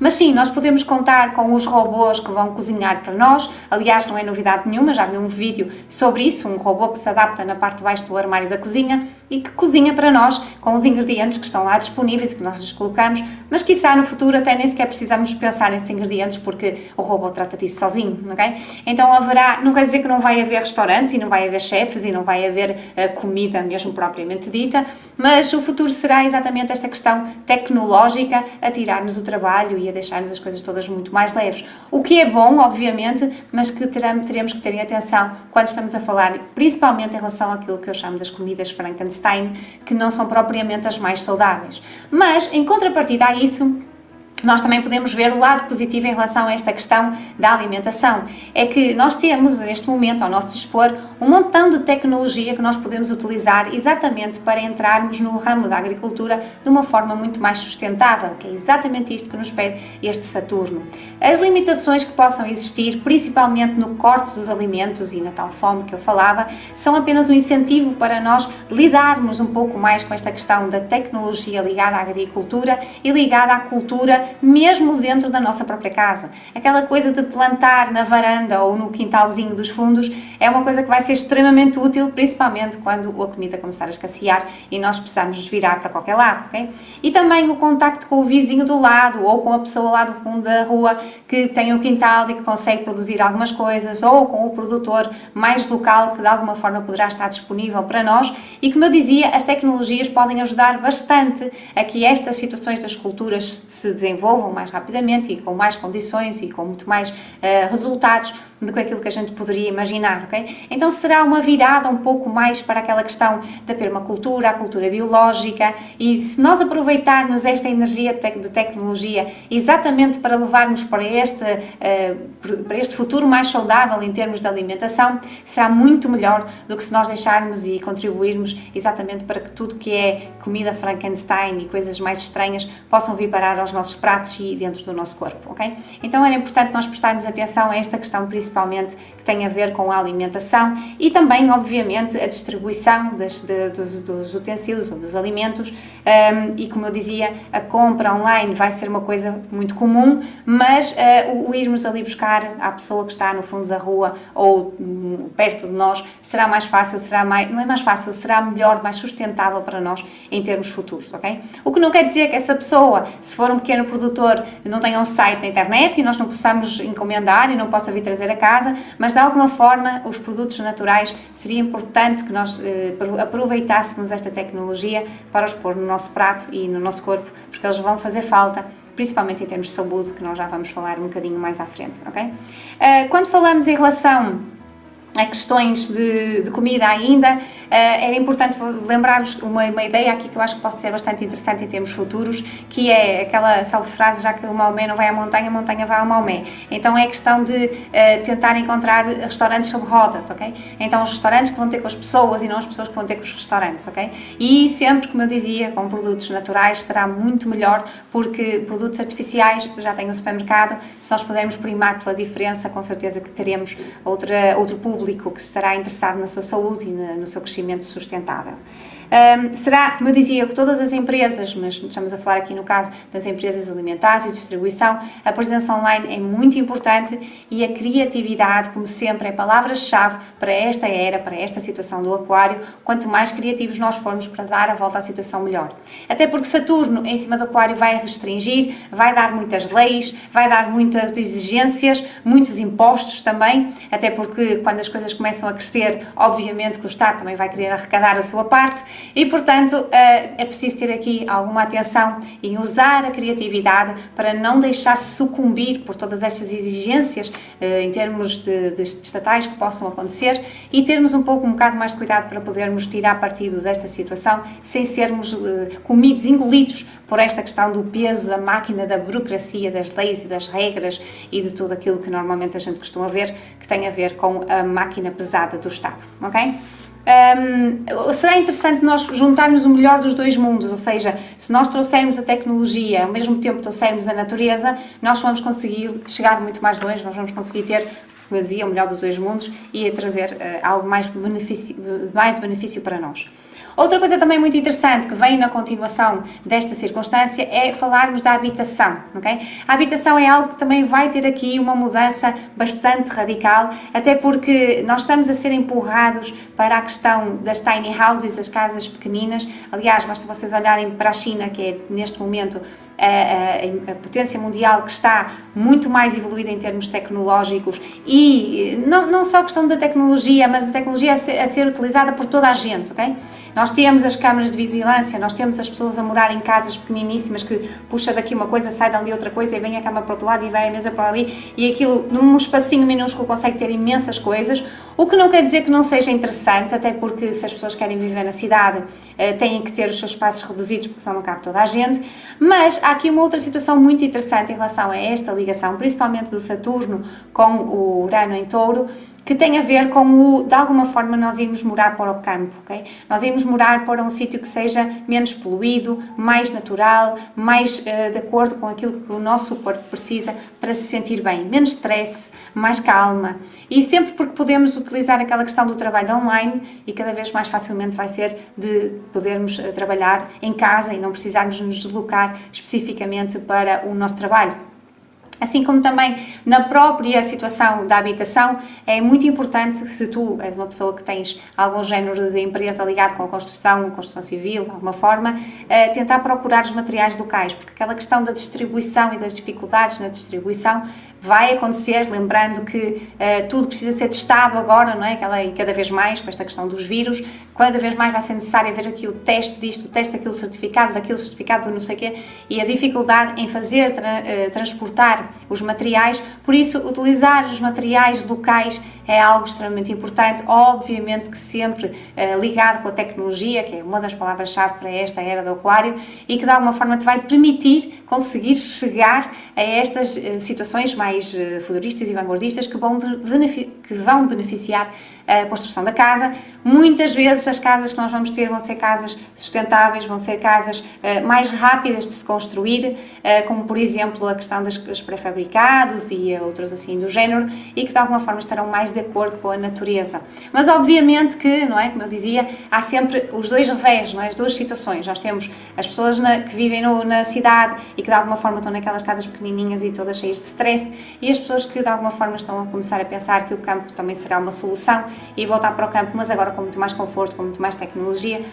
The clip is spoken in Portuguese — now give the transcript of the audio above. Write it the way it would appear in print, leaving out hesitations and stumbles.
Mas sim, nós podemos contar com os robôs que vão cozinhar para nós. Aliás, não é novidade nenhuma, já vi um vídeo sobre isso, um robô que se adapta na parte de baixo do armário da cozinha e que cozinha para nós com os ingredientes que estão lá disponíveis e que nós lhes colocamos, mas quiçá no futuro até nem sequer precisamos pensar nesses ingredientes porque o robô trata disso sozinho, ok? Então haverá, não quer dizer que não vai haver restaurantes e não vai haver chefes e não vai haver comida mesmo propriamente dita, mas o futuro será exatamente esta questão tecnológica a tirar-nos o trabalho e a deixar-nos as coisas todas muito mais leves. O que é bom, obviamente, mas que teremos que ter atenção quando estamos a falar, principalmente em relação àquilo que eu chamo das comidas Frankenstein, que não são propriamente as mais saudáveis. Mas, em contrapartida a isso, nós também podemos ver o lado positivo em relação a esta questão da alimentação. É que nós temos, neste momento, ao nosso dispor, um montão de tecnologia que nós podemos utilizar exatamente para entrarmos no ramo da agricultura de uma forma muito mais sustentável, que é exatamente isto que nos pede este Saturno. As limitações que possam existir, principalmente no corte dos alimentos e na tal fome que eu falava, são apenas um incentivo para nós lidarmos um pouco mais com esta questão da tecnologia ligada à agricultura e ligada à cultura mesmo dentro da nossa própria casa. Aquela coisa de plantar na varanda ou no quintalzinho dos fundos é uma coisa que vai ser extremamente útil, principalmente quando a comida começar a escassear e nós precisamos nos virar para qualquer lado, ok? E também o contacto com o vizinho do lado ou com a pessoa lá do fundo da rua que tem um quintal e que consegue produzir algumas coisas, ou com o produtor mais local que de alguma forma poderá estar disponível para nós. E como eu dizia, as tecnologias podem ajudar bastante a que estas situações das culturas se desenvolvam mais rapidamente e com mais condições e com muito mais resultados do que aquilo que a gente poderia imaginar, ok? Então será uma virada um pouco mais para aquela questão da permacultura, a cultura biológica, e se nós aproveitarmos esta energia de tecnologia exatamente para levarmos para este futuro mais saudável em termos de alimentação, será muito melhor do que se nós deixarmos e contribuirmos exatamente para que tudo que é comida Frankenstein e coisas mais estranhas possam vir parar aos nossos pratos e dentro do nosso corpo, ok? Então era importante nós prestarmos atenção a esta questão principalmente que tem a ver com a alimentação e também, obviamente, a distribuição dos utensílios ou dos alimentos e, como eu dizia, a compra online vai ser uma coisa muito comum, mas o irmos ali buscar à pessoa que está no fundo da rua ou perto de nós será mais fácil, não é mais fácil, será melhor, mais sustentável para nós em termos futuros, ok? O que não quer dizer que essa pessoa, se for um pequeno produtor, não tenha um site na internet e nós não possamos encomendar e não possa vir trazer a casa, mas de alguma forma os produtos naturais seria importante que nós aproveitássemos esta tecnologia para os pôr no nosso prato e no nosso corpo, porque eles vão fazer falta, principalmente em termos de saúde, que nós já vamos falar um bocadinho mais à frente, ok? Quando falamos em relação a questões de comida ainda, era importante lembrar-vos uma ideia aqui que eu acho que pode ser bastante interessante em termos futuros, que é aquela salve frase, já que o Maomé não vai à montanha, a montanha vai ao Maomé. Então é a questão de tentar encontrar restaurantes sobre rodas, ok? Então os restaurantes que vão ter com as pessoas e não as pessoas que vão ter com os restaurantes, ok? E sempre, como eu dizia, com produtos naturais será muito melhor, porque produtos artificiais já tem no supermercado, se nós pudermos primar pela diferença, com certeza que teremos outro público que estará interessado na sua saúde e no seu crescimento sustentável. Será, como eu dizia, que todas as empresas, mas estamos a falar aqui no caso das empresas alimentares e distribuição, a presença online é muito importante e a criatividade, como sempre, é palavra-chave para esta era, para esta situação do aquário. Quanto mais criativos nós formos para dar a volta à situação, melhor. Até porque Saturno em cima do aquário vai restringir, vai dar muitas leis, vai dar muitas exigências, muitos impostos também, até porque quando as coisas começam a crescer, obviamente que o Estado também vai querer arrecadar a sua parte. E, portanto, é preciso ter aqui alguma atenção em usar a criatividade para não deixar-se sucumbir por todas estas exigências em termos de estatais que possam acontecer e termos um bocado mais de cuidado para podermos tirar partido desta situação sem sermos comidos, engolidos por esta questão do peso da máquina, da burocracia, das leis e das regras e de tudo aquilo que normalmente a gente costuma ver que tem a ver com a máquina pesada do Estado, ok? Será interessante nós juntarmos o melhor dos dois mundos, ou seja, se nós trouxermos a tecnologia, ao mesmo tempo trouxermos a natureza, nós vamos conseguir chegar muito mais longe, nós vamos conseguir ter, como eu dizia, o melhor dos dois mundos e a trazer algo mais de benefício para nós. Outra coisa também muito interessante que vem na continuação desta circunstância é falarmos da habitação, ok? A habitação é algo que também vai ter aqui uma mudança bastante radical, até porque nós estamos a ser empurrados para a questão das tiny houses, as casas pequeninas. Aliás, basta vocês olharem para a China, que é neste momento a potência mundial, que está muito mais evoluída em termos tecnológicos, e não só a questão da tecnologia, mas a tecnologia a ser utilizada por toda a gente, ok? Nós temos as câmaras de vigilância, nós temos as pessoas a morar em casas pequeniníssimas que puxa daqui uma coisa, sai dali outra coisa e vem a cama para o outro lado e vai a mesa para ali, e aquilo num espacinho minúsculo consegue ter imensas coisas, o que não quer dizer que não seja interessante, até porque se as pessoas querem viver na cidade têm que ter os seus espaços reduzidos, porque senão não cabe toda a gente. Mas há aqui uma outra situação muito interessante em relação a esta ligação, principalmente do Saturno com o Urano em Touro, que tem a ver com de alguma forma, nós irmos morar para o campo, ok? Nós irmos morar para um sítio que seja menos poluído, mais natural, mais de acordo com aquilo que o nosso corpo precisa para se sentir bem. Menos stress, mais calma. E sempre porque podemos utilizar aquela questão do trabalho online, e cada vez mais facilmente vai ser de podermos trabalhar em casa e não precisarmos nos deslocar especificamente para o nosso trabalho. Assim como também na própria situação da habitação, é muito importante, se tu és uma pessoa que tens algum género de empresa ligado com a construção civil, de alguma forma, tentar procurar os materiais locais, porque aquela questão da distribuição e das dificuldades na distribuição vai acontecer, lembrando que tudo precisa ser testado agora, não é? E cada vez mais, com esta questão dos vírus, cada vez mais vai ser necessário ver aqui o teste disto, o teste daquilo certificado, do não sei o quê, e a dificuldade em fazer, transportar os materiais. Por isso, utilizar os materiais locais é algo extremamente importante, obviamente que sempre ligado com a tecnologia, que é uma das palavras-chave para esta era do Aquário, e que de alguma forma te vai permitir conseguir chegar a estas situações mais futuristas e vanguardistas que vão beneficiar a construção da casa. Muitas vezes as casas que nós vamos ter vão ser casas sustentáveis, vão ser casas mais rápidas de se construir, como por exemplo a questão dos pré-fabricados e outros assim do género, e que de alguma forma estarão mais de acordo com a natureza. Mas obviamente que, não é, como eu dizia, há sempre os dois revés, não é? As duas situações. Nós temos as pessoas que vivem na cidade e que de alguma forma estão naquelas casas pequenininhas e todas cheias de stress, e as pessoas que de alguma forma estão a começar a pensar que o campo também será uma solução e voltar para o campo, mas agora com muito mais conforto, com muito mais tecnologia,